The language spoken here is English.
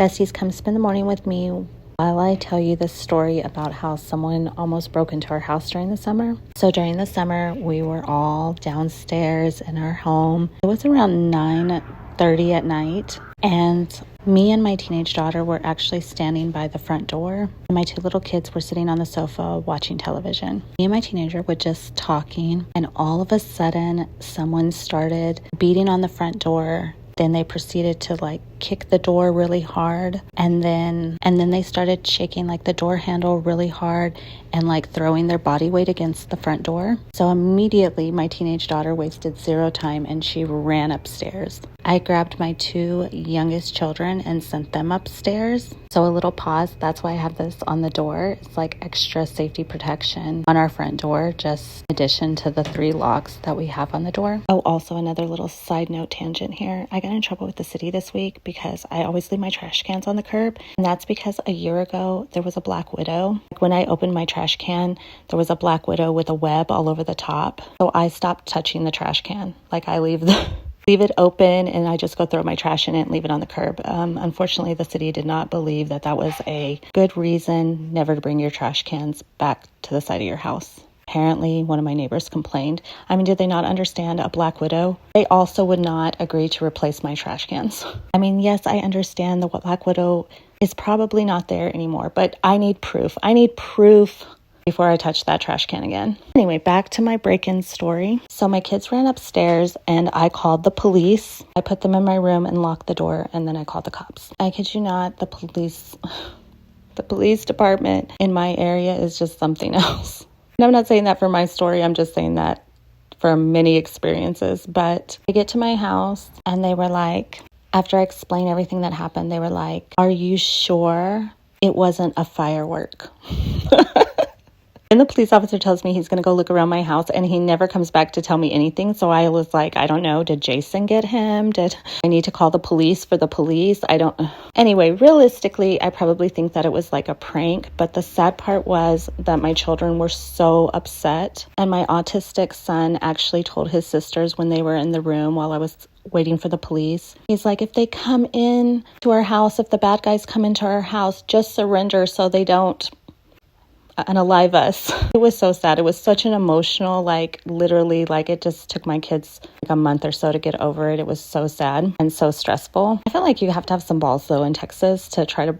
Besties, come spend the morning with me while I tell you this story about how someone almost broke into our house during the summer. So during the summer, we were all downstairs in our home. It was around 9:30 at night, and me and my teenage daughter were actually standing by the front door. And my two little kids were sitting on the sofa watching television. Me and my teenager were just talking, and all of a sudden, someone started beating on the front door. Then they proceeded to kick the door really hard, and then they started shaking the door handle really hard and throwing their body weight against the front door. So immediately my teenage daughter wasted zero time and she ran upstairs. I grabbed my two youngest children and sent them upstairs. So a little pause, that's why I have this on the door. It's extra safety protection on our front door, just in addition to the 3 locks that we have on the door. Oh, also another little side note tangent here. I got in trouble with the city this week because I always leave my trash cans on the curb. And that's because a year ago, there was a black widow. When I opened my trash can, there was a black widow with a web all over the top. So I stopped touching the trash can. I leave it open and I just go throw my trash in it and leave it on the curb. Unfortunately, the city did not believe that was a good reason never to bring your trash cans back to the side of your house. Apparently, one of my neighbors complained. Did they not understand a black widow? They also would not agree to replace my trash cans. Yes, I understand the black widow is probably not there anymore, but I need proof. I need proof before I touch that trash can again. Anyway, back to my break-in story. So my kids ran upstairs and I called the police. I put them in my room and locked the door, and then I called the cops. I kid you not, the police department in my area is just something else. And I'm not saying that for my story, I'm just saying that for many experiences. But I get to my house and they were after I explained everything that happened, they were are you sure it wasn't a firework? And the police officer tells me he's going to go look around my house, and he never comes back to tell me anything. So I was I don't know. Did Jason get him? Did I need to call the police for the police? I don't. Anyway, realistically, I probably think that it was a prank. But the sad part was that my children were so upset. And my autistic son actually told his sisters when they were in the room while I was waiting for the police. He's if they come in to our house, if the bad guys come into our house, just surrender so they don't unalive us. It was so sad. It was such an emotional, literally, it just took my kids a month or so to get over it. It was so sad and so stressful. I feel you have to have some balls though in Texas to try to